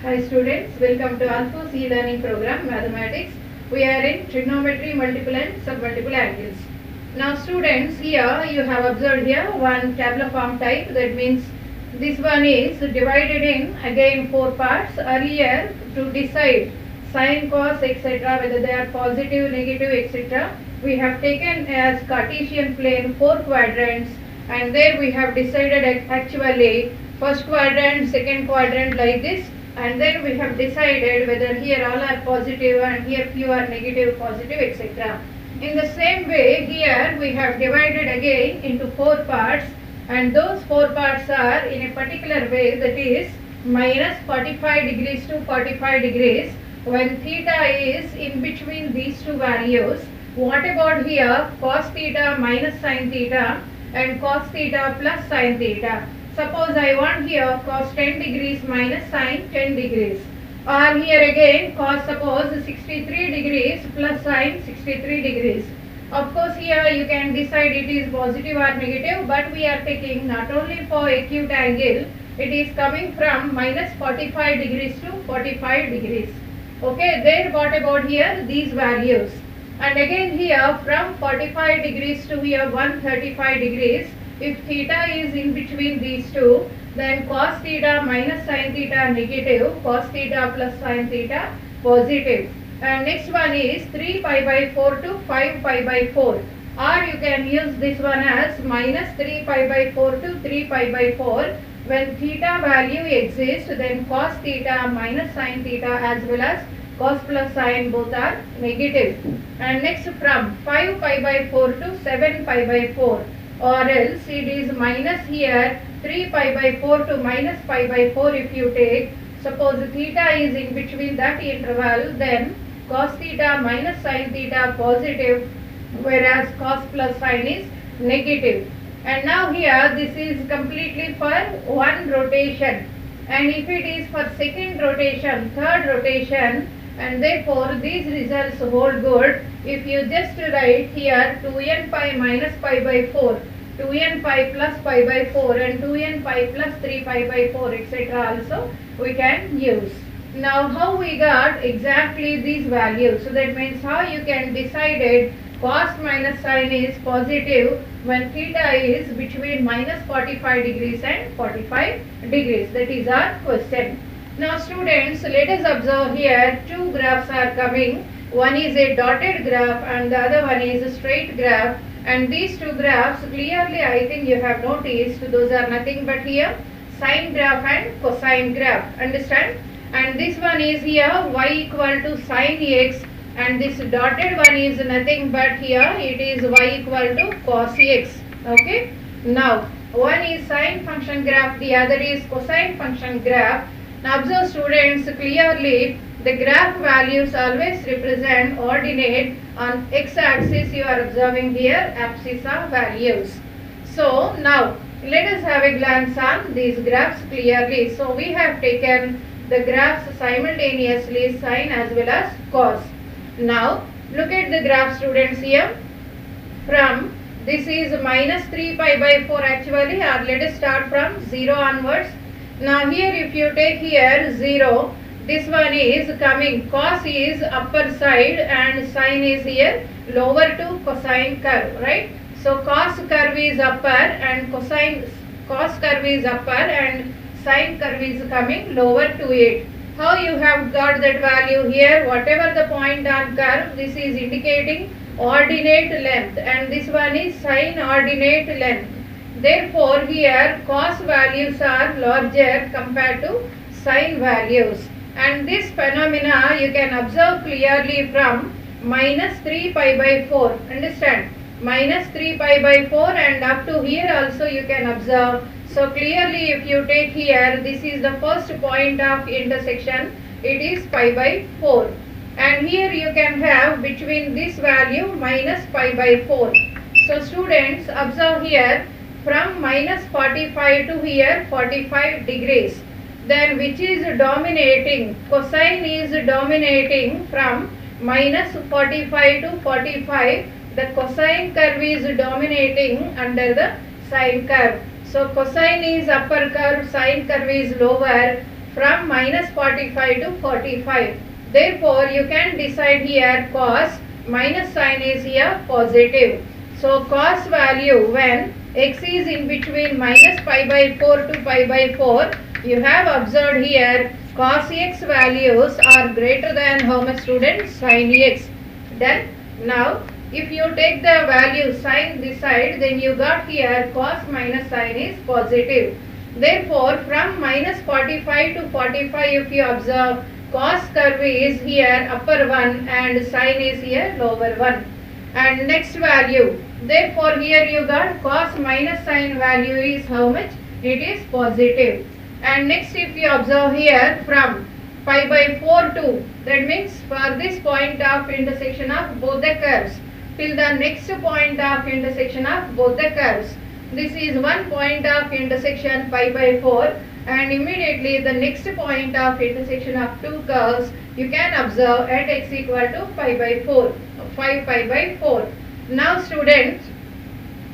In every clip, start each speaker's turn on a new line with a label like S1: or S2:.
S1: Hi students, welcome to Alphos e-learning program Mathematics. We are in trigonometry, multiple and submultiple angles. Now students, here you have observed here one tabular form type. That means this one is divided in again four parts. Earlier to decide sin, cos, etc. whether they are positive, negative, etc. we have taken as Cartesian plane four quadrants, and there we have decided actually first quadrant, second quadrant like this, and then we have decided whether here all are positive and here few are negative, positive, etc. In the same way, here we have divided again into four parts, and those four parts are in a particular way, that is minus 45 degrees to 45 degrees when theta is in between these two values. What about here cos theta minus sin theta and cos theta plus sin theta? Suppose I want here cos 10 degrees minus sin 10 degrees, or here again cos suppose 63 degrees plus sin 63 degrees. Of course here you can decide it is positive or negative, but we are taking not only for acute angle, it is coming from minus 45 degrees to 45 degrees. Okay, then what about here these values? And again here from 45 degrees to here 135 degrees, if theta is in between these two, then cos theta minus sin theta negative, cos theta plus sin theta positive. And next one is 3 pi by 4 to 5 pi by 4, or you can use this one as minus 3 pi by 4 to 3 pi by 4. When theta value exists, then cos theta minus sin theta as well as cos plus sin both are negative. And next from 5 pi by 4 to 7 pi by 4, or else it is minus here 3 pi by 4 to minus pi by 4 if you take. Suppose theta is in between that interval, then cos theta minus sin theta positive, whereas cos plus sin is negative. And now here this is completely for one rotation, and if it is for second rotation, third rotation, and therefore these results hold good. If you just write here 2n pi minus pi by 4, 2n pi plus pi by 4 and 2n pi plus 3 pi by 4 etc. also we can use. Now how we got exactly these values? So that means how you can decide it. Cos minus sin is positive when theta is between minus 45 degrees and 45 degrees. That is our question. Now students, let us observe here two graphs are coming. One is a dotted graph and the other one is a straight graph. And these two graphs clearly I think you have noticed, those are nothing but here sine graph and cosine graph. Understand? And this one is here y equal to sin x, and this dotted one is nothing but here it is y equal to cos x. Okay. Now one is sine function graph, the other is cosine function graph. Now observe students, clearly the graph values always represent ordinate. On x-axis you are observing here abscissa values. So now let us have a glance on these graphs clearly. So we have taken the graphs simultaneously, sine as well as cos. Now look at the graph students here. From this is minus 3 pi by 4 actually, or let us start from 0 onwards. Now here if you take here 0, this one is coming, cos is upper side and sine is here lower to cosine curve, right? So cos curve is upper and cos curve is upper and sine curve is coming lower to it. How you have got that value here? Whatever the point on curve, this is indicating ordinate length, and this one is sine ordinate length. Therefore here cos values are larger compared to sine values. And this phenomena you can observe clearly from minus 3 pi by 4. Understand? Minus 3 pi by 4 and up to here also you can observe. So clearly if you take here, this is the first point of intersection, it is pi by 4. And here you can have between this value minus pi by 4. So students, observe here from minus 45 to here 45 degrees. Then which is dominating? Cosine is dominating from minus 45 to 45. The cosine curve is dominating under the sine curve. So cosine is upper curve, sine curve is lower. from minus 45 to 45. Therefore, you can decide here cos minus sin is here positive. So, cos value when x is in between minus pi by 4 to pi by 4, you have observed here cos x values are greater than how much, students? Sin x. Then, now if you take the value sin this side, then you got here cos minus sin is positive. Therefore, from minus 45 to 45, if you observe, cos curve is here upper one and sin is here lower one. And next value, therefore here you got cos minus sin value is how much? It is positive. And next if you observe here from pi by 4 to, that means for this point of intersection of both the curves till the next point of intersection of both the curves. This is one point of intersection pi by 4 and immediately the next point of intersection of two curves you can observe at x equal to pi by 4, 5 pi by 4. Now students,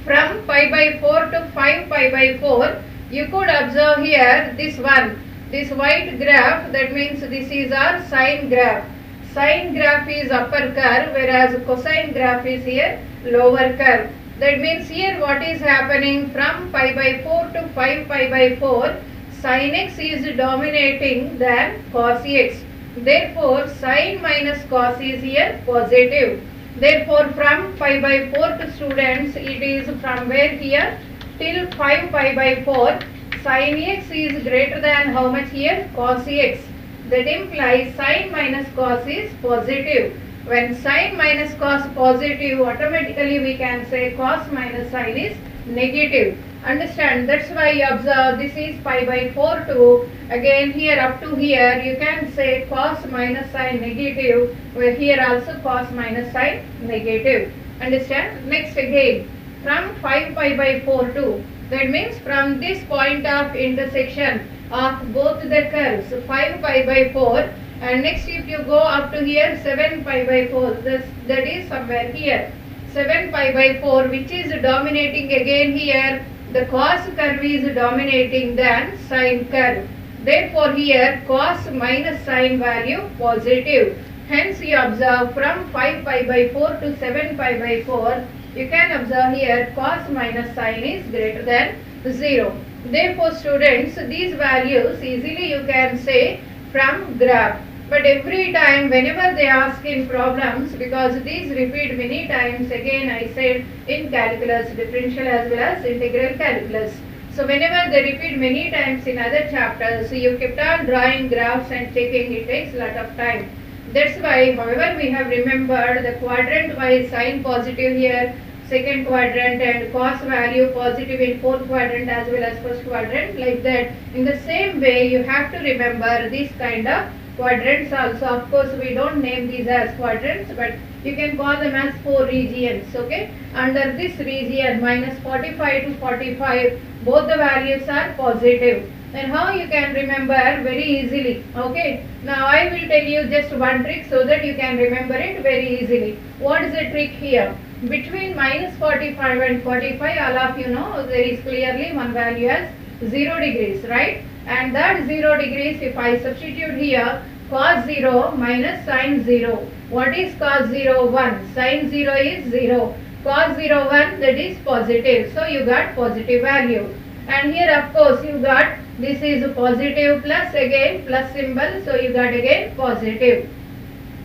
S1: from pi by 4 to 5 pi by 4, you could observe here this one, this white graph, that means this is our sine graph. Sine graph is upper curve whereas cosine graph is here lower curve. That means here what is happening from pi by 4 to 5 pi by 4, sin x is dominating than cos x. Therefore, sin minus cos is here positive. Therefore, from pi by 4 to students, it is from where here till 5 pi by 4, sin x is greater than how much here? Cos x. That implies sin minus cos is positive. When sin minus cos positive, automatically we can say cos minus sin is negative. Understand? That's why you observe this is pi by 4 to, again here up to here you can say cos minus sin negative, where here also cos minus sin negative. Understand? Next again, from 5 pi by 4 to, that means from this point of intersection of both the curves 5 pi by 4, and next if you go up to here 7 pi by 4, that is somewhere here 7 pi by 4, which is dominating again here, the cos curve is dominating than sin curve. Therefore here cos minus sin value positive. Hence you observe from 5 pi by 4 to 7 pi by 4, you can observe here cos minus sin is greater than 0. Therefore students, these values easily you can say from graph. But every time whenever they ask in problems, because these repeat many times, again I said in calculus, differential as well as integral calculus. So whenever they repeat many times in other chapters, so you kept on drawing graphs and checking, it takes a lot of time. That's why, however, we have remembered the quadrant wise sign positive here, second quadrant, and cos value positive in fourth quadrant as well as first quadrant, like that. In the same way, you have to remember this kind of quadrants also. Of course, we don't name these as quadrants, but you can call them as 4 regions. Okay, under this region minus 45 to 45, both the values are positive. Then how you can remember? Very easily. Okay, now I will tell you just one trick so that you can remember it very easily. What is the trick here? Between minus 45 and 45, all of you know there is clearly one value as 0 degrees, right? And that 0 degrees, if I substitute here cos 0 minus sin 0. What is cos 0? 1. Sin 0 is 0. Cos 0 1, that is positive. So you got positive value. And here of course you got, this is positive plus again plus symbol. So you got again positive.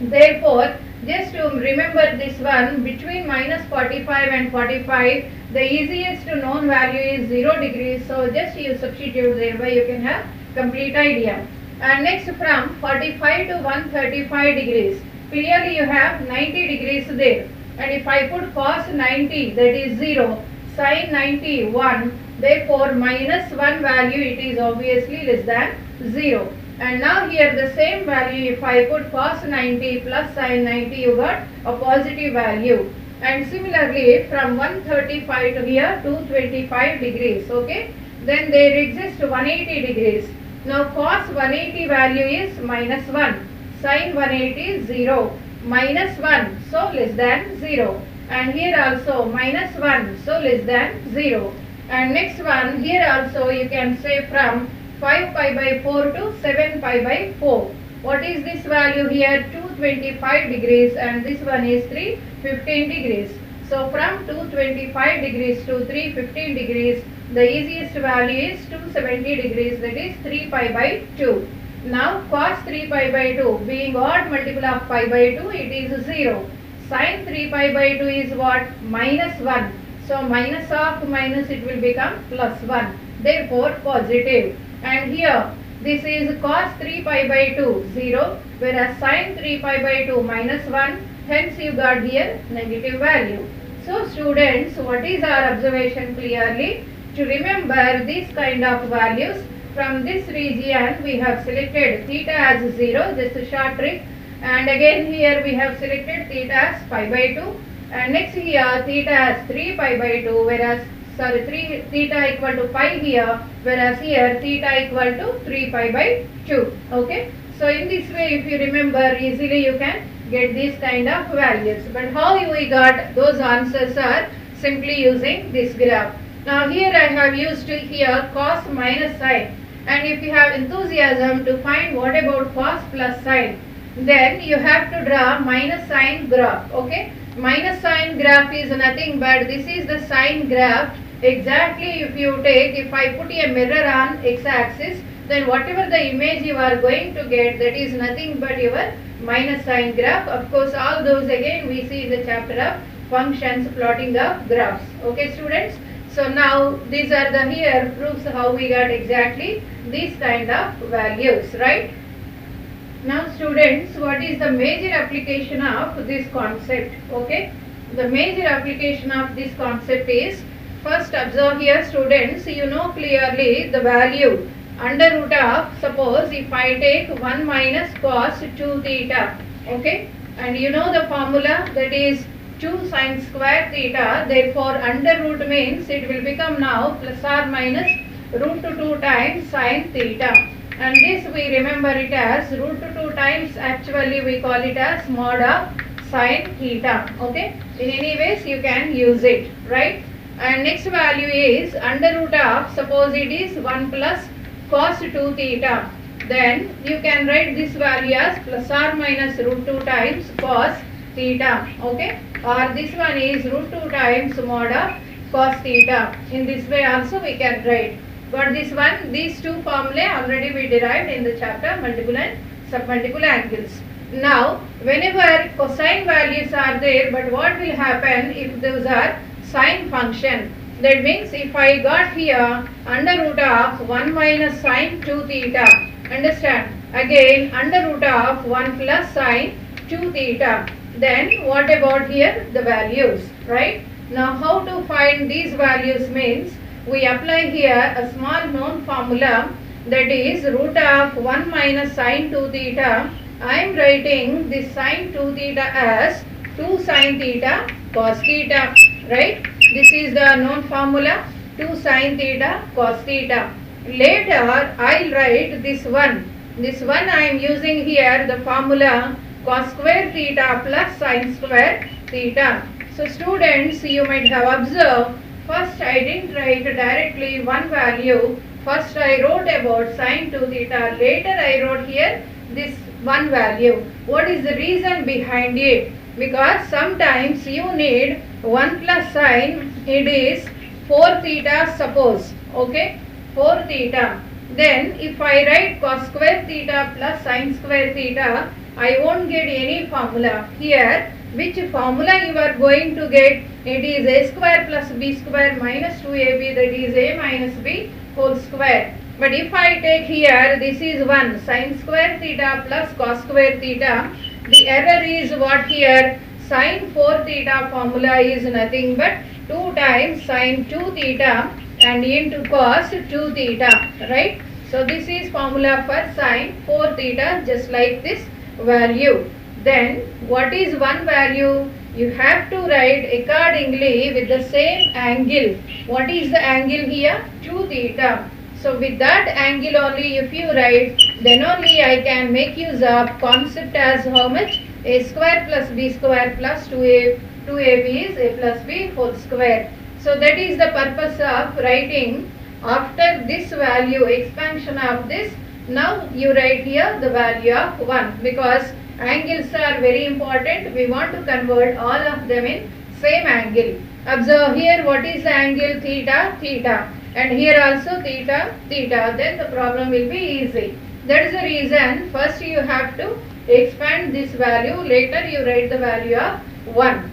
S1: Therefore, just to remember this one, between minus 45 and 45, the easiest known value is 0 degrees. So just you substitute, thereby you can have complete idea. And next from 45 to 135 degrees, clearly you have 90 degrees there. And if I put cos 90, that is 0, sin 90, 1, therefore minus 1 value, it is obviously less than 0. And now here the same value, if I put cos 90 plus sin 90, you got a positive value. And similarly from 135 to here 225 degrees. Okay, then there exists 180 degrees. Now cos 180 value is minus 1, sin 180 is 0, minus 1, so less than 0. And here also minus 1, so less than 0. And next one, here also you can say from 5 pi by 4 to 7 pi by 4. What is this value here? 225 degrees, and this one is 315 degrees. So from 225 degrees to 315 degrees, the easiest value is 270 degrees, that is 3 pi by 2. Now cos 3 pi by 2 being odd multiple of pi by 2, it is 0. Sin 3 pi by 2 is what? Minus 1. So minus of minus, it will become plus 1. Therefore positive. And here this is cos 3 pi by 2 0, whereas sin 3 pi by 2 minus 1. Hence you got here negative value. So students, what is our observation clearly? To remember these kind of values, from this region we have selected theta as 0, just a short trick. And again here we have selected theta as pi by 2. And next here theta as 3 pi by 2, whereas theta equal to pi here, whereas here theta equal to 3 pi by 2. Okay. So in this way, if you remember easily, you can get these kind of values. But how we got those answers are simply using this graph. Now here I have used here cos minus sin. And if you have enthusiasm to find what about cos plus sin, then you have to draw minus sine graph. Okay. Minus sine graph is nothing but this is the sine graph. Exactly if you take, if I put a mirror on x-axis, then whatever the image you are going to get, that is nothing but your minus sine graph. Of course, all those again we see in the chapter of functions, plotting of graphs. Okay students. So now these are the here proofs how we got exactly these kind of values, right? Now students, what is the major application of this concept? Okay. The major application of this concept is, first observe here students, you know clearly the value under root of, suppose if I take 1 minus cos 2 theta, okay, and you know the formula, that is 2 sin square theta, therefore under root means it will become now plus or minus root 2 times sin theta, and this we remember it as root 2 times, actually we call it as mod of sin theta. Okay, in any ways you can use it, right? And next value is under root of, suppose it is 1 plus cos 2 theta, then you can write this value as plus or minus root 2 times cos theta. Okay, or this one is root 2 times mod of cos theta. In this way also we can write. But this one, these two formulae already we derived in the chapter multiple and submultiple angles. Now whenever cosine values are there, but what will happen if those are sine function? That means if I got here under root of 1 minus sine 2 theta, understand, again under root of 1 plus sine 2 theta, then what about here the values, right? Now how to find these values means, we apply here a small known formula, that is root of 1 minus sine 2 theta. I am writing this sine 2 theta as 2 sine theta cos theta, right? This is the known formula, 2 sine theta cos theta. Later I will write this one. This one I am using here the formula cos square theta plus sine square theta. So students, you might have observed, first I didn't write directly one value. First I wrote about sine 2 theta. Later I wrote here this one value. What is the reason behind it? Because sometimes you need 1 plus sine, it is 4 theta suppose. Okay, 4 theta. Then if I write cos square theta plus sine square theta, I won't get any formula. Here, which formula you are going to get? It is a square plus b square minus 2ab, that is a minus b whole square. But if I take here, this is 1 sine square theta plus cos square theta, the error is what here? Sine 4 theta formula is nothing but 2 times sine 2 theta and into cos 2 theta, right? So this is formula for sine 4 theta, just like this value. Then what is one value? You have to write accordingly with the same angle. What is the angle here? 2 theta. So with that angle only if you write, then only I can make use of concept as how much? A square plus b square plus 2ab is a plus b whole square. So that is the purpose of writing After this value, expansion of this, now you write here the value of 1, because angles are very important. We want to convert all of them in same angle. Observe here, what is the angle? Theta, theta, and here also theta, theta. Then the problem will be easy. That is the reason first you have to expand this value, later you write the value of 1.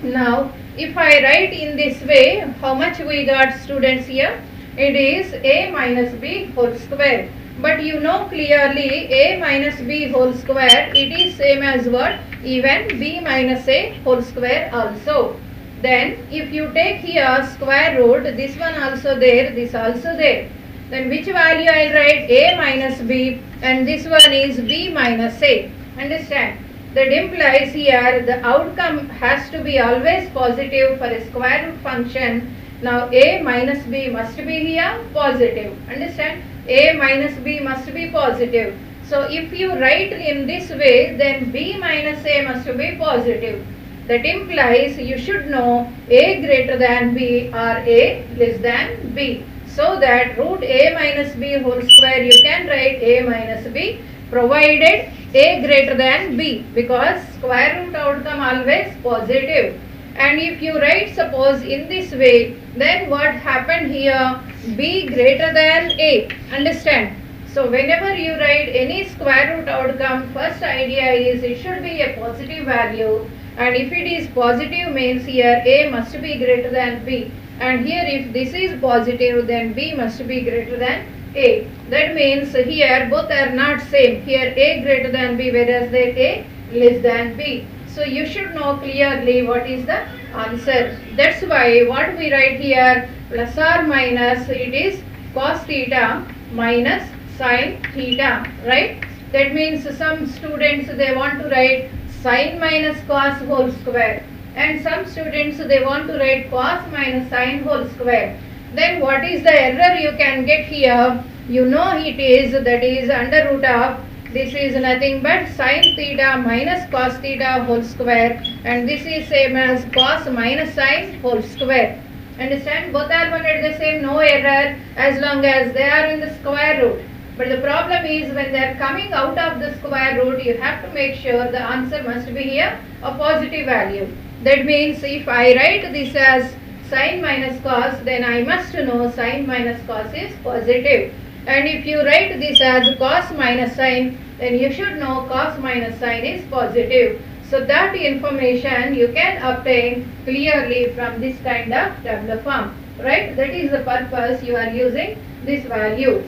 S1: Now if I write in this way, how much we got, students, here? It is a minus b whole square. But you know clearly a minus b whole square, it is same as what? Even b minus a whole square also. Then if you take here square root, this one also there, this also there. Then which value I will write? A minus b, and this one is b minus a. Understand? That implies here the outcome has to be always positive for a square root function. Now a minus b must be here positive. Understand? A minus b must be positive. So if you write in this way, then b minus a must be positive. That implies you should know a greater than b or a less than b. So that root a minus b whole square, you can write a minus b provided a greater than b, because square root outcome always positive. And if you write suppose in this way, then what happened here? B greater than a. Understand? So whenever you write any square root outcome, first idea is it should be a positive value, and if it is positive means here a must be greater than b, and here if this is positive then b must be greater than a. That means here both are not same. Here a greater than b, whereas there a less than b. So you should know clearly what is the answer. That's why what we write here, plus or minus, it is cos theta minus sin theta, right? That means some students they want to write sin minus cos whole square, and some students they want to write cos minus sin whole square. Then what is the error you can get here? You know it is, that is under root of, this is nothing but sin theta minus cos theta whole square, and this is same as cos minus sin whole square. Understand? Both are one at the same, no error as long as they are in the square root. But the problem is when they are coming out of the square root, you have to make sure the answer must be here a positive value. That means if I write this as sin minus cos, then I must know sin minus cos is positive. And if you write this as cos minus sin, then you should know cos minus sin is positive. So that information you can obtain clearly from this kind of tabular form, right? That is the purpose you are using this value.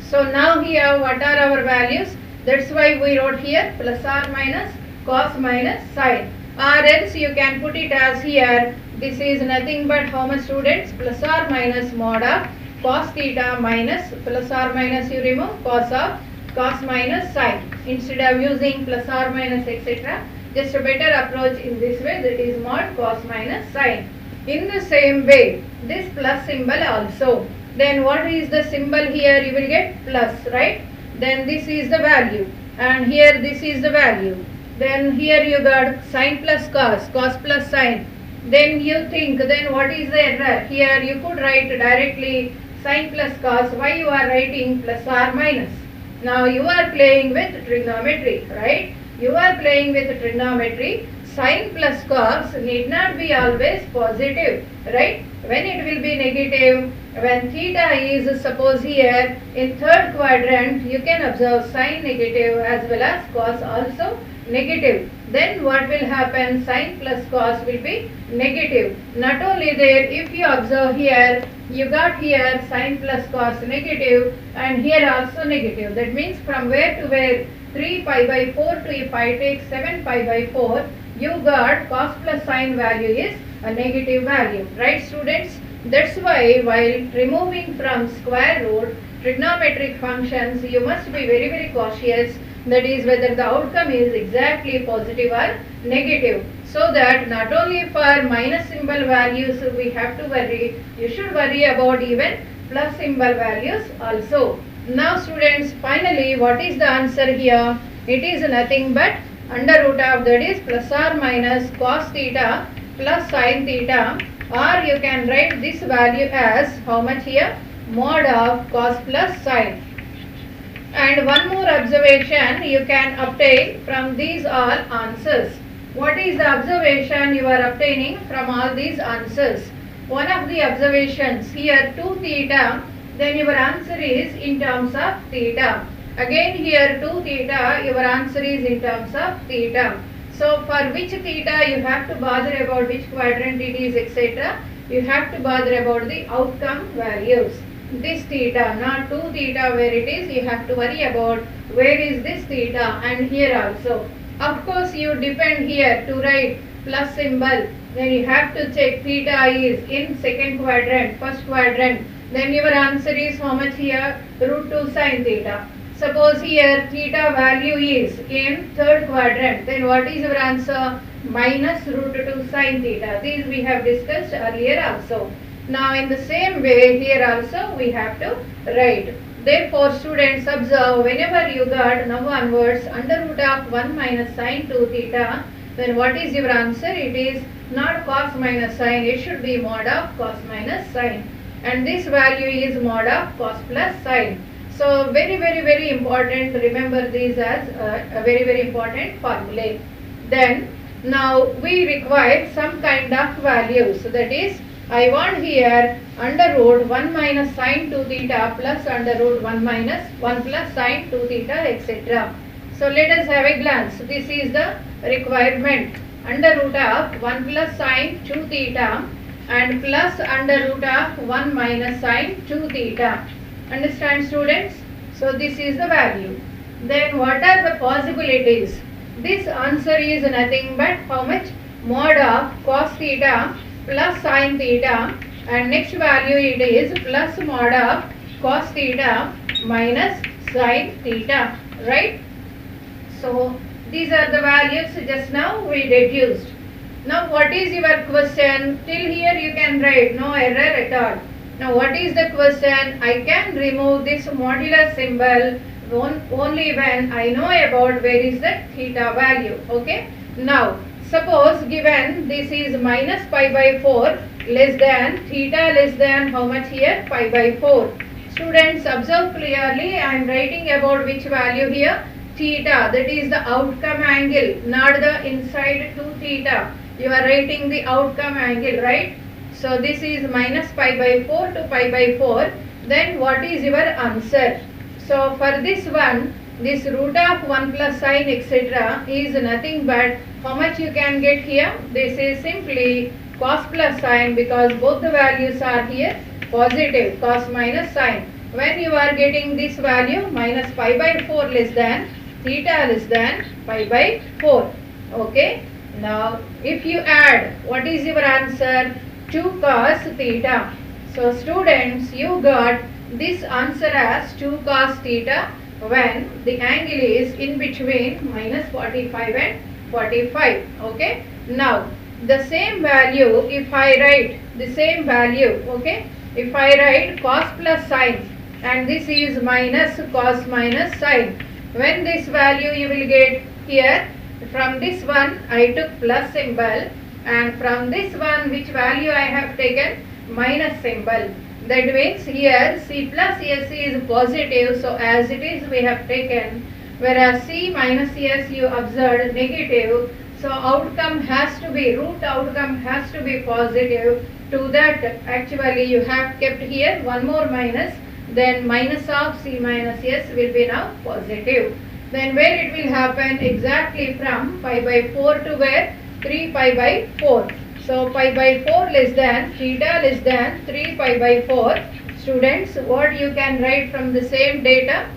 S1: So now here what are our values? That's why we wrote here plus or minus cos minus sin. Or else you can put it as here, this is nothing but how much, students? Plus or minus mod of cos theta minus, plus or minus you remove cos of cos minus sin. Instead of using plus or minus etc., just a better approach in this way, that is mod cos minus sin. In the same way, this plus symbol also. Then what is the symbol here? You will get plus, right? Then this is the value, and here this is the value. Then here you got sin plus cos, cos plus sin. Then you think, then what is the error? Here you could write directly sin plus cos. Why you are writing plus or minus? Now you are playing with trigonometry, right? You are playing with trigonometry. Sin plus cos need not be always positive, right? When it will be negative, when theta is suppose here in third quadrant, you can observe sin negative as well as cos also negative. Then what will happen? Sin plus cos will be negative. Not only there, if you observe here, you got here sin plus cos negative, and here also negative. That means from where to where? 3 pi by 4 to, if I take 7 pi by 4, you got cos plus sin value is a negative value, right, students? That's why while removing from square root trigonometric functions, you must be very, very cautious. That is whether the outcome is exactly positive or negative. So that not only for minus symbol values we have to worry, you should worry about even plus symbol values also. Now students, finally what is the answer here? It is nothing but under root of, that is plus or minus cos theta plus sin theta, or you can write this value as how much here? mod of cos plus sine. And one more observation you can obtain from these all answers. What is the observation you are obtaining from all these answers? One of the observations here 2 theta, then your answer is in terms of theta. Again here 2 theta, your answer is in terms of theta. So for which theta you have to bother about which quadrant it is, etc. You have to bother about the outcome values. This theta, not 2 theta where it is, you have to worry about where is this theta, and here also. Of course you depend here to write plus symbol, then you have to check theta is in second quadrant, first quadrant, then your answer is how much here? Root 2 sine theta. Suppose here theta value is in third quadrant, then what is your answer? Minus root 2 sine theta. These we have discussed earlier also. Now in the same way here also we have to write. Therefore students observe, whenever you got now onwards under root of 1 minus sine 2 theta, then what is your answer? It is not cos minus sine, it should be mod of cos minus sine. And this value is mod of cos plus sine. So very important, remember these as a very important formulae. Then now we require some kind of values, that is I want here under root 1 minus sine 2 theta plus under root 1 minus 1 plus sine 2 theta, etc. So let us have a glance. This is the requirement. Under root of 1 plus sine 2 theta and plus under root of 1 minus sine 2 theta. Understand students? So this is the value. Then what are the possibilities? This answer is nothing but how much? Mod of cos theta plus sine theta, and next value it is plus mod of cos theta minus sine theta, right? So these are the values just now we deduced. Now what is your question? Till here you can write, no error at all. Now what is the question? I can remove this modular symbol only when I know about where is the theta value. Okay. Now suppose given this is minus pi by 4 less than theta less than how much here? Pi by 4. Students observe clearly, I am writing about which value here? Theta, that is the outcome angle, not the inside 2 theta. You are writing the outcome angle, right? So this is minus pi by 4 to pi by 4. Then what is your answer? So for this one, this root of 1 plus sine etc. is nothing but how much you can get here? This is simply cos plus sine, because both the values are here positive, cos minus sine. When you are getting this value minus pi by 4 less than theta less than pi by 4. Okay. Now if you add, what is your answer? 2 cos theta. So students, you got this answer as 2 cos theta when the angle is in between minus 45 and 45. Okay. Now the same value, if I write the same value, okay, if I write cos plus sine and this is minus cos minus sine, when this value you will get here, from this one I took plus symbol, and from this one which value I have taken? Minus symbol. That means here C plus S is positive, so as it is we have taken, whereas C minus S you observed negative, so outcome has to be, root outcome has to be positive. To that actually you have kept here one more minus, then minus of C minus S will be now positive. Then where it will happen? Exactly from pi by 4 to where? 3 pi by 4. So pi by 4 less than theta less than 3 pi by 4. Students, what you can write from the same data?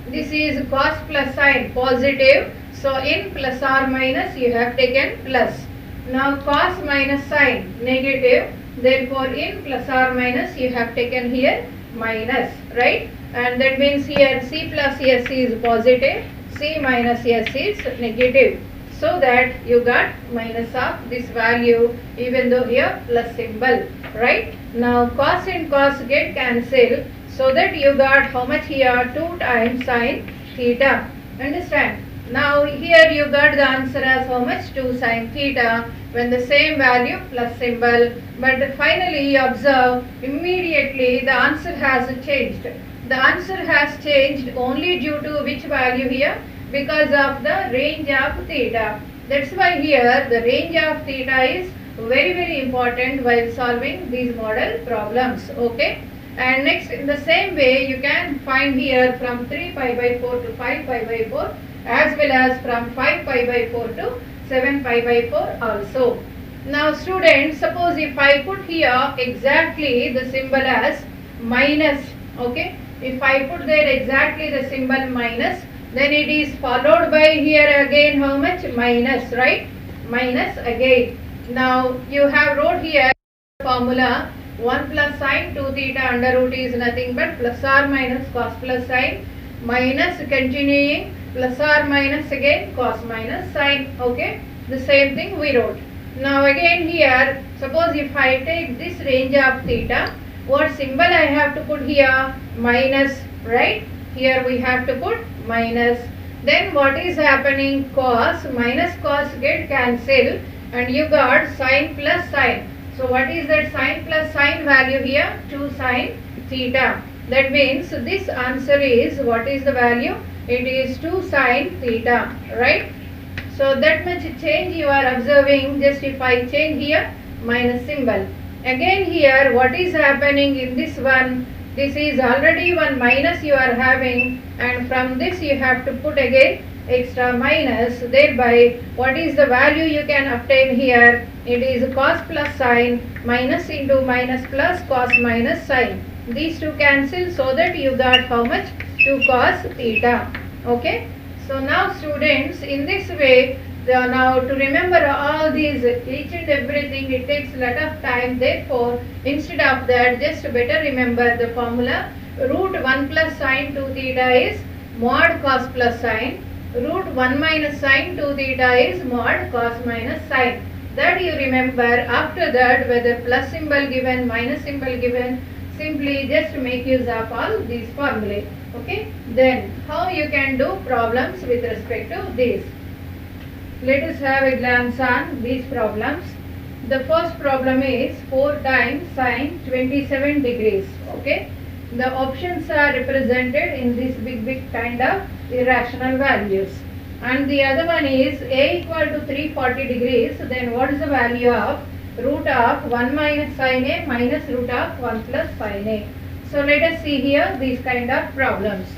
S1: This is cos plus sine positive. So in plus or minus you have taken plus. Now cos minus sine negative. Therefore in plus or minus you have taken here minus, right? And that means here C plus S is positive, C minus S is negative. So that you got minus of this value even though here plus symbol, right? Now cos and cos get cancelled, so that you got how much here? 2 times sine theta. Understand? Now here you got the answer as how much? 2 sin theta when the same value plus symbol. But finally you observe immediately the answer has changed. The answer has changed only due to which value here? Because of the range of theta. That's why here the range of theta is very important while solving these model problems. Okay. And next in the same way you can find here from 3 pi by 4 to 5 pi by 4 as well as from 5 pi by 4 to 7 pi by 4 also. Now students, suppose if I put here exactly the symbol as minus, okay, if I put there exactly the symbol minus, then it is followed by here again how much? Minus, right? Minus again. Now you have wrote here formula 1 plus sine 2 theta under root is nothing but plus or minus cos plus sine minus continuing plus or minus again cos minus sine. Okay, the same thing we wrote. Now again here, suppose if I take this range of theta, what symbol I have to put here? Minus, right? Here we have to put minus. Then what is happening? Cos minus cos get cancelled and you got sine plus sine. So what is that sine plus sine value here? 2 sine theta. That means this answer is, what is the value? It is 2 sine theta, right? So that much change you are observing. Just if I change here minus symbol. Again here what is happening in this one? This is already one minus you are having, and from this you have to put again extra minus. Thereby what is the value you can obtain here? It is cos plus sine minus into minus plus cos minus sine. These two cancel, so that you got how much? 2 cos theta. Okay. So now students, in this way, now to remember all these, each and everything, it takes a lot of time. Therefore, instead of that, just better remember the formula. Root 1 plus sine 2 theta is mod cos plus sine. Root 1 minus sine 2 theta is mod cos minus sine. That you remember. After that, whether plus symbol given, minus symbol given, simply just make use of all these formulae. Okay. Then how you can do problems with respect to this? Let us have a glance on these problems. The first problem is 4 times sine 27 degrees. Okay. The options are represented in this big kind of irrational values. And the other one is a equal to 340 degrees. Then what is the value of root of 1 minus sine a minus root of 1 plus sine a? So let us see here these kind of problems.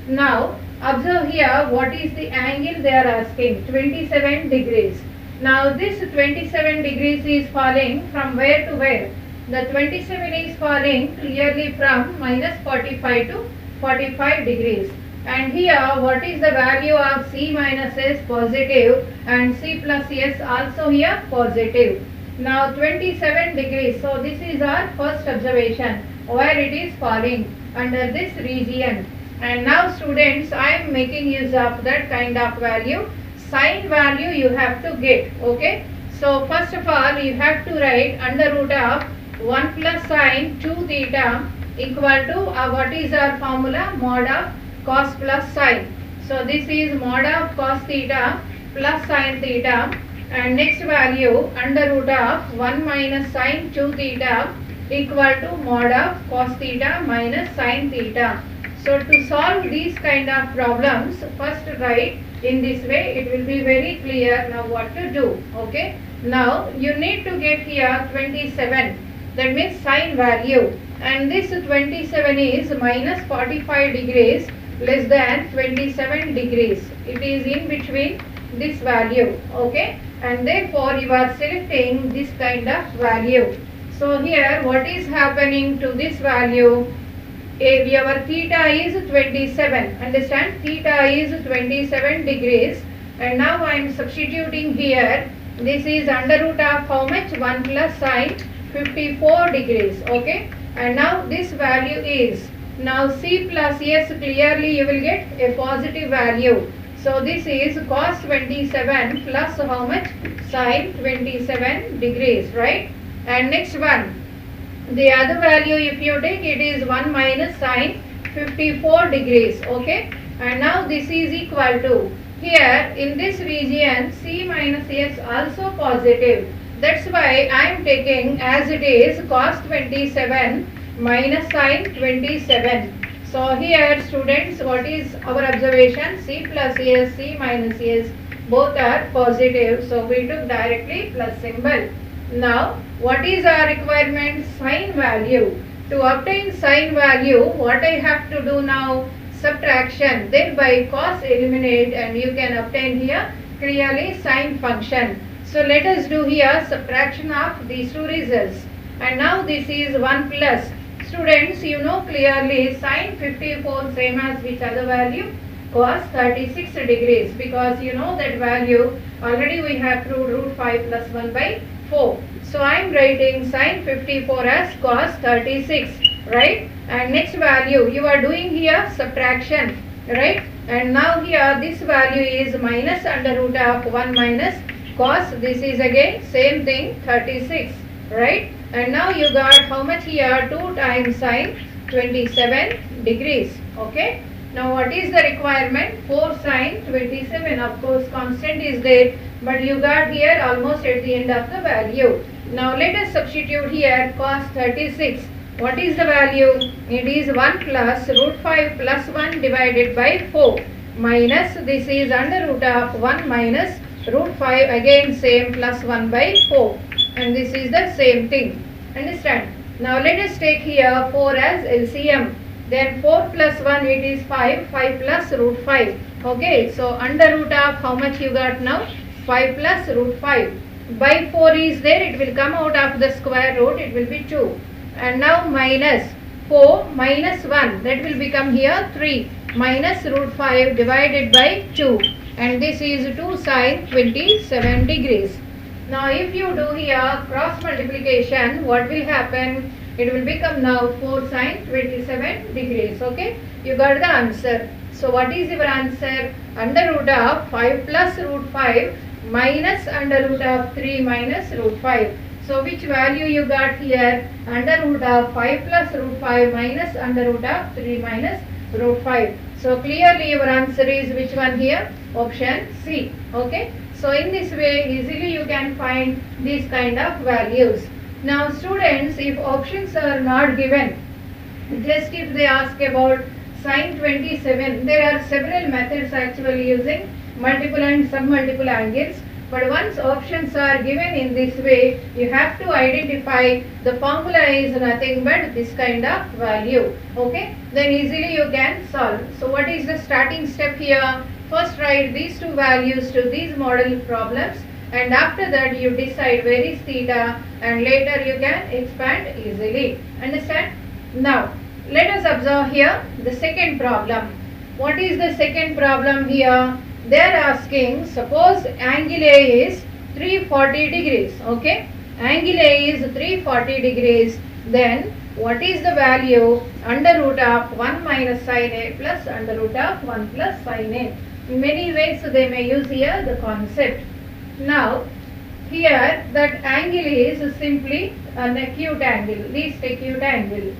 S1: Now observe here what is the angle they are asking. 27 degrees. Now this 27 degrees is falling from where to where? The 27 is falling clearly from minus 45 to 45 degrees. And here what is the value of c minus s? Positive, and c plus s also here positive. Now 27 degrees. So this is our first observation where it is falling under this region. And now students, I am making use of that kind of value. Sine value you have to get. Okay. So first of all you have to write under root of 1 plus sine 2 theta equal to what is our formula? Mod of cos plus sine. So this is mod of cos theta plus sine theta, and next value under root of 1 minus sine 2 theta equal to mod of cos theta minus sine theta. So to solve these kind of problems, first write in this way, it will be very clear now what to do. Okay. Now you need to get here 27, that means sine value, and this 27 is minus 45 degrees less than 27 degrees. It is in between this value. Okay. And therefore you are selecting this kind of value. So here what is happening to this value? Our theta is 27. Understand? Theta is 27 degrees. And now I am substituting here. This is under root of how much? 1 plus sine 54 degrees. Okay. And now this value is, now c plus s, clearly you will get a positive value. So this is cos 27 plus how much? Sine 27 degrees, right? And next one, the other value if you take, it is 1 minus sine 54 degrees. Okay. And now this is equal to Here in this region C minus S also positive. That's why I am taking as it is cos 27 minus sin 27. So here students, what is our observation? C plus S, C minus S, both are positive. So we took directly plus symbol. Now what is our requirement? Sin value. To obtain sin value, what I have to do now? Subtraction. Then by cos eliminate and you can obtain here clearly sin function. So let us do here subtraction of these two results. And now this is 1 plus. Students, you know clearly sin 54 same as which other value? Cos 36 degrees, because you know that value already we have proved root 5 plus 1 by 4. So I am writing sin 54 as cos 36, right? And next value you are doing here subtraction, right? And now here this value is minus under root of 1 minus cos, this is again same thing 36, right? And now you got how much here? 2 times sin 27 degrees. Okay. Now what is the requirement? 4 sin 27. Of course constant is there, but you got here almost at the end of the value. Now let us substitute here cos 36. What is the value? It is 1 plus root 5 plus 1 divided by 4 minus this is under root of 1 minus root 5 again same plus 1 by 4, and this is the same thing. Understand? Now let us take here 4 as LCM. Then 4 plus 1 it is 5, 5 plus root 5. Okay, so under root of how much you got now? 5 plus root 5. By 4 is there, it will come out of the square root, it will be 2. And now minus 4 minus 1, that will become here 3 minus root 5 divided by 2. And this is 2 sin 27 degrees. Now if you do here cross multiplication, what will happen? It will become now 4 sin 27 degrees. Okay, you got the answer. So what is your answer? Under root of 5 plus root 5 minus under root of 3 minus root 5. So which value you got here? Under root of 5 plus root 5 minus under root of 3 minus root 5. So clearly your answer is which one here? Option C. Okay. So in this way easily you can find these kind of values. Now students, if options are not given, just if they ask about sin 27, there are several methods actually using multiple and submultiple angles. But once options are given in this way, you have to identify the formula is nothing but this kind of value. Okay, then easily you can solve. So what is the starting step here? First write these two values to these model problems, and after that you decide where is theta, and later you can expand easily. Understand? Now let us observe here the second problem. What is the second problem here? They are asking, suppose angle A is 340 degrees. Okay, angle A is 340 degrees. Then what is the value? Under root of 1 minus sin A plus under root of 1 plus sin A. In many ways they may use here the concept. Now here that angle is simply an acute angle, least acute angle.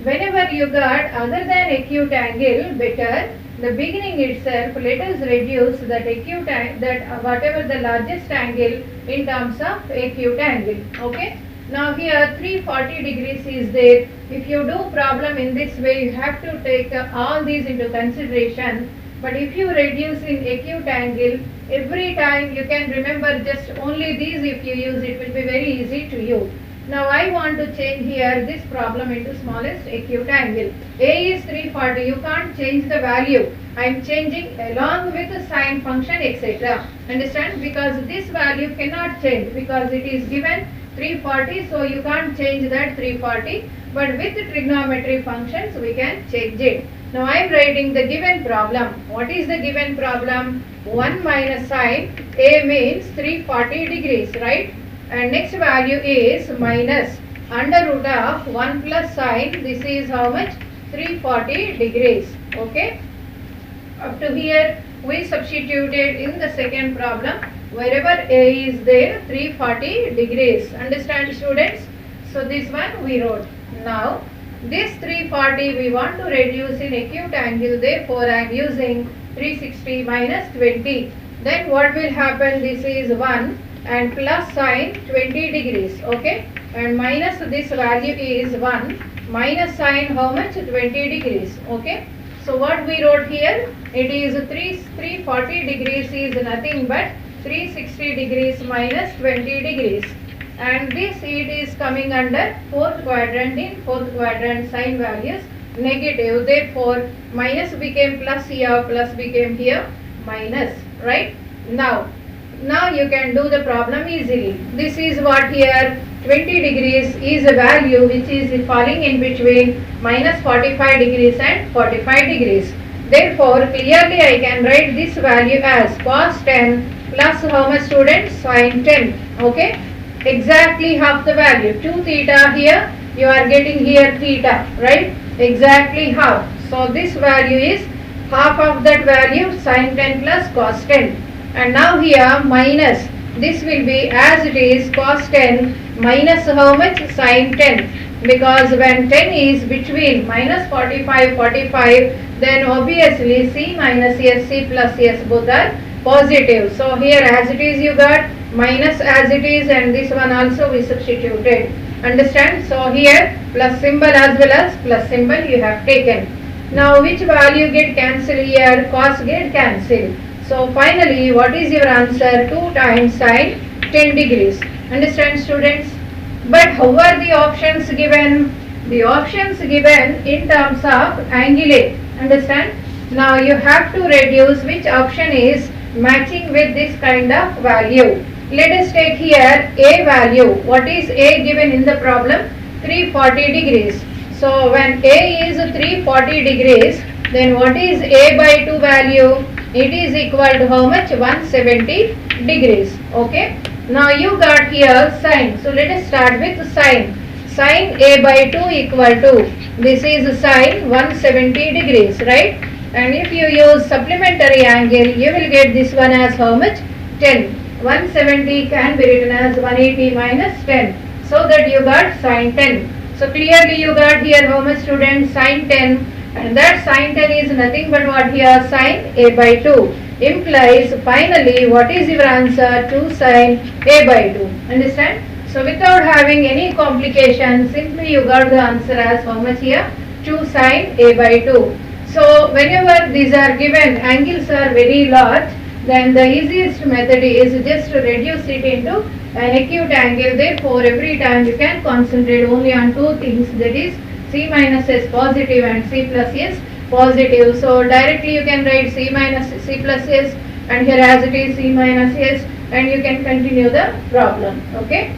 S1: Whenever you got other than acute angle, better the beginning itself let us reduce that acute that whatever the largest angle in terms of acute angle. Okay. Now here 340 degrees is there. If you do problem in this way, you have to take all these into consideration. But if you reduce in acute angle, every time you can remember just only these. If you use, it will be very easy to you. Now I want to change here this problem into smallest acute angle. A is 340. You can't change the value. I am changing along with the sine function etc. Understand? Because this value cannot change because it is given 340. So you can't change that 340. But with trigonometry functions we can change it. Now I am writing the given problem. What is the given problem? 1 minus sine A means 340 degrees, right? And next value is minus under root of 1 plus sine. This is how much? 340 degrees. Okay. Up to here we substituted in the second problem. Wherever A is there, 340 degrees. Understand students? So this one we wrote. Now this 340 we want to reduce in acute angle, therefore I am using 360 minus 20. Then what will happen? This is 1 and plus sign 20 degrees. Okay. And minus this value is 1 minus sign how much? 20 degrees. Okay. So what we wrote here? It is 340 degrees is nothing but 360 degrees minus 20 degrees. And this it is coming under fourth quadrant. In fourth quadrant sign values negative, therefore minus became plus here, plus became here minus, right? Now you can do the problem easily. This is what here 20 degrees is a value which is falling in between minus 45 degrees and 45 degrees. Therefore clearly I can write this value as cos 10 plus how much, students? Sin 10. Okay. Exactly half the value. 2 theta here, you are getting here theta, right? Exactly half. So this value is half of that value, sin 10 plus cos 10. And now here minus, this will be as it is cos 10 minus how much? Sin 10. Because when 10 is between minus 45, then obviously C minus S, C plus S both are positive. So here as it is you got minus as it is, and this one also we substituted. Understand? So here plus symbol as well as plus symbol you have taken. Now which value get cancelled here? Cos get cancelled. So finally what is your answer? 2 times sin 10 degrees. Understand, students? But how are the options given? The options given in terms of angle A. Understand? Now you have to reduce which option is matching with this kind of value. Let us take here A value. What is A given in the problem? 340 degrees. So when A is 340 degrees, then what is A by 2 value? It is equal to how much? 170 degrees. Okay. Now you got here sine. So let us start with sine. Sine A by 2 equal to, this is sine 170 degrees, right? And if you use supplementary angle, you will get this one as how much? 10. 170 can be written as 180 minus 10. So that you got sine 10. So clearly you got here how much, students? Sine 10. And that sine 10 is nothing but what here? Sine A by 2. Implies finally what is your answer? 2 sine A by 2. Understand? So without having any complication, simply you got the answer as how much here? 2 sine A by 2. So whenever these are given, angles are very large, then the easiest method is just to reduce it into an acute angle. Therefore every time you can concentrate only on two things, that is C minus S positive and C plus S positive. So directly you can write C minus C plus S, and here as it is C minus S, and you can continue the problem. Okay.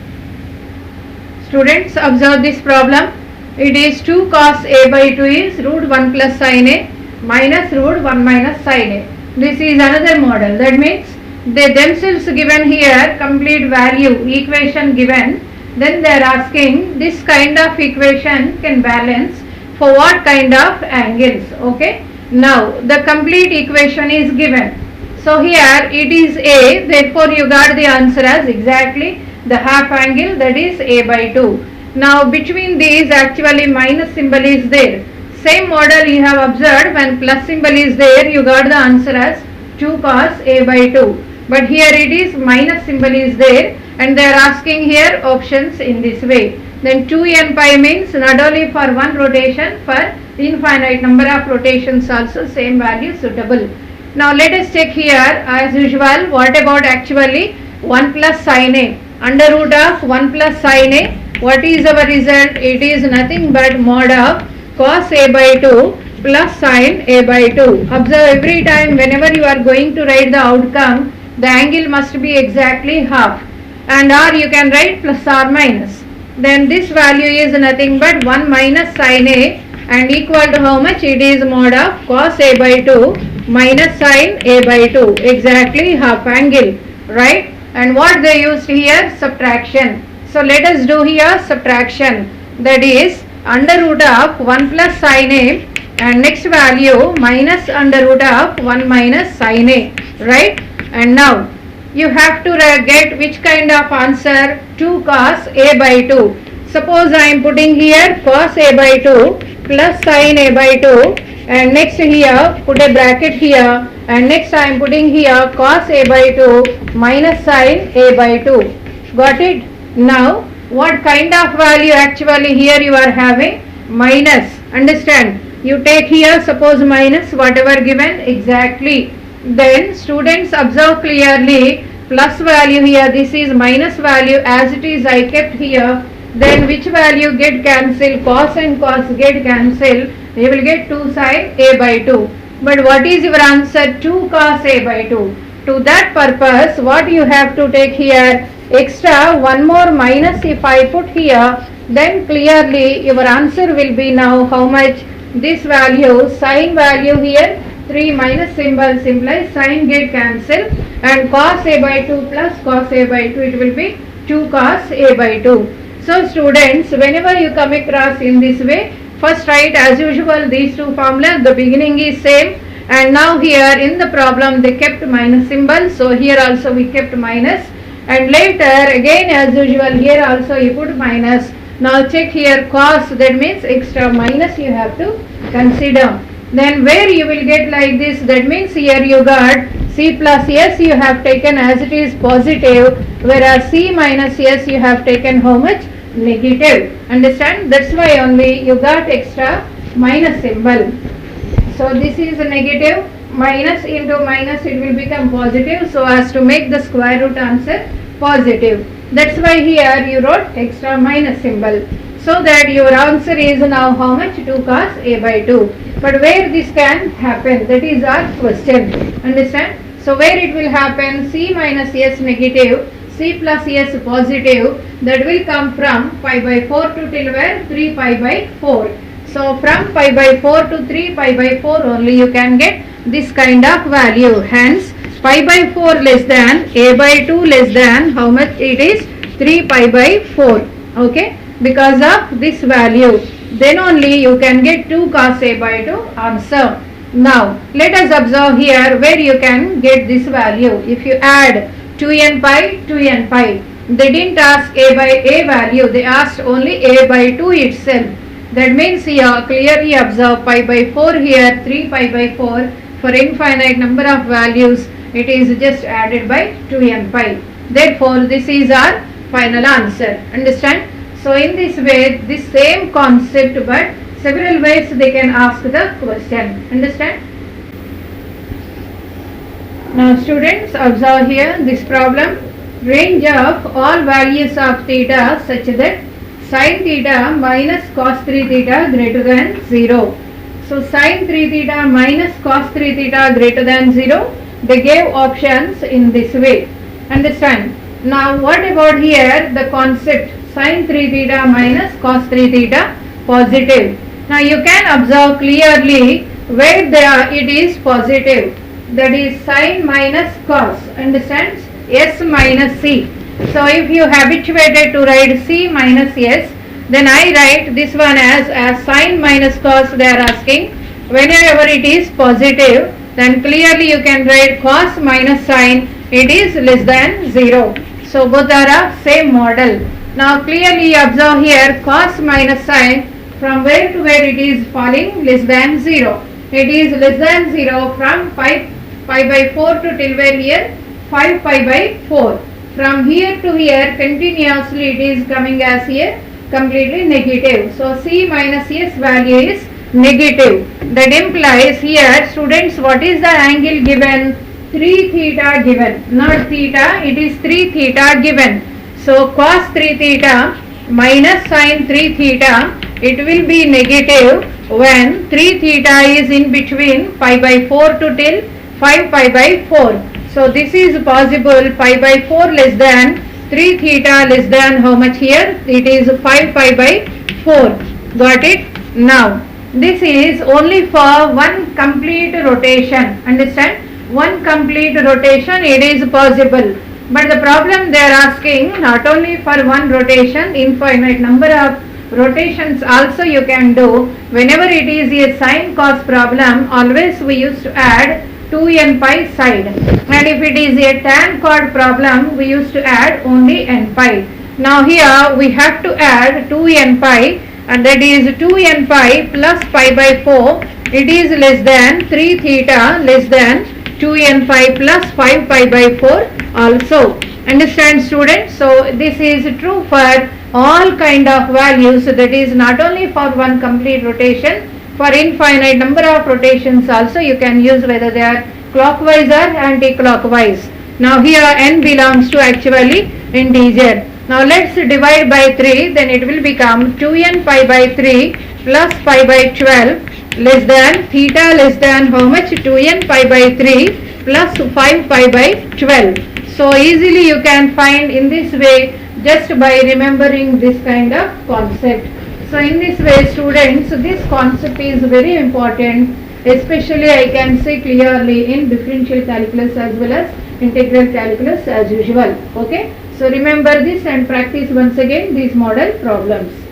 S1: Students, observe this problem. It is 2 cos A by 2 is root 1 plus sin A minus root 1 minus sin A. This is another model. That means they themselves given here complete value equation given. Then they are asking this kind of equation can balance for what kind of angles. Okay. Now the complete equation is given. So here it is A. Therefore you got the answer as exactly the half angle, that is A by 2. Now between these actually minus symbol is there. Same model you have observed, when plus symbol is there you got the answer as 2 cos A by 2. But here it is minus symbol is there, and they are asking here options in this way. Then 2n pi means not only for one rotation, for infinite number of rotations also same value suitable. Now let us check here as usual what about actually 1 plus sin A. Under root of 1 plus sin A, what is our result? It is nothing but mod of cos A by 2 plus sin A by 2. Observe every time whenever you are going to write the outcome, the angle must be exactly half, and or you can write plus or minus. Then this value is nothing but 1 minus sin A, and equal to how much? It is mod of cos A by 2 minus sin A by 2. Exactly half angle, right? And what they used here? Subtraction. So let us do here subtraction. That is under root of 1 plus sin A, and next value minus under root of 1 minus sin A, right? And now you have to get which kind of answer? 2 cos A by 2. Suppose I am putting here cos A by 2 plus sin A by 2, and next here put a bracket here, and next I am putting here cos a by 2 minus sin a by 2. Got it? Now what kind of value actually here you are having? Minus. Understand? You take here suppose minus whatever given exactly. Then students observe clearly plus value here, this is minus value as it is I kept here. Then which value get cancelled? Cos and cos get cancelled. You will get 2 sin a by 2. But what is your answer? 2 cos a by 2. To that purpose what you have to take here? Extra one more minus if I put here, then clearly your answer will be now how much? This value, sin value here 3 minus symbol implies sin get cancelled, and cos a by 2 plus cos a by 2, it will be 2 cos a by 2. So students, whenever you come across in this way, first write as usual these two formulas, the beginning is same, and now here in the problem they kept minus symbol, so here also we kept minus, and later again as usual here also you put minus. Now check here cos, that means extra minus you have to consider. Then where you will get like this, that means here you got c plus s you have taken as it is positive, whereas c minus s you have taken how much? Negative. Understand? That's why only you got extra minus symbol. So this is a negative, minus into minus it will become positive, so as to make the square root answer positive. That's why here you wrote extra minus symbol, so that your answer is now how much? 2 cos a by 2. But where this can happen, that is our question. Understand? So where it will happen? C minus s negative, c plus s positive, that will come from pi by 4 to till where? 3 pi by 4. So from pi by 4 to 3 pi by 4 only you can get this kind of value. Hence pi by 4 less than a by 2 less than how much it is? 3 pi by 4. Okay, because of this value, then only you can get 2 cos a by 2 answer. Now let us observe here where you can get this value. If you add 2n pi, 2n pi, they didn't ask a by a value, they asked only a by 2 itself. That means here clearly observe pi by 4 here, 3 pi by 4, for infinite number of values it is just added by 2n pi. Therefore this is our final answer. Understand? So in this way, this same concept but several ways they can ask the question. Understand? Now students, observe here this problem. Range of all values of theta such that sin theta minus cos 3 theta greater than 0. So sin 3 theta minus cos 3 theta greater than 0, they gave options in this way. Understand? Now what about here the concept sin 3 theta minus cos 3 theta positive. Now you can observe clearly where it is positive, that is sin minus cos. Understands? S minus c. So if you habituated to write c minus s, then I write this one as sin minus cos. They are asking whenever it is positive, then clearly you can write cos minus sin, it is less than 0. So both are of same model. Now clearly observe here cos minus sin, from where to where it is falling? Less than 0. It is less than 0 from pi by 4 to till where here? 5 pi by 4. From here to here continuously it is coming as here completely negative. So c minus s value is negative. That implies here students, what is the angle given? 3 theta given, not theta, it is 3 theta given. So cos 3 theta minus sin 3 theta, it will be negative when 3 theta is in between pi by 4 to till 5 pi by 4. So this is possible, pi by 4 less than 3 theta less than how much here? It is 5 pi by 4. Got it? Now this is only for one complete rotation. Understand? One complete rotation it is possible. But the problem they are asking not only for one rotation, infinite number of rotations also you can do. Whenever it is a sin cos problem, always we used to add 2n pi side, and if it is a tan chord problem we used to add only n pi. Now here we have to add 2n pi, and that is 2n pi plus pi by 4, it is less than 3 theta less than 2n pi plus 5 pi by 4 also. Understand students? So this is true for all kind of values, that is not only for one complete rotation, for infinite number of rotations also you can use, whether they are clockwise or anti-clockwise. Now here n belongs to actually integer. Now let's divide by 3, then it will become 2n pi by 3 plus pi by 12 less than theta less than how much, 2n pi by 3 plus 5 pi by 12. So easily you can find in this way just by remembering this kind of concept. So in this way students, this concept is very important, especially I can say clearly in differential calculus as well as integral calculus as usual. Okay, so remember this and practice once again these model problems.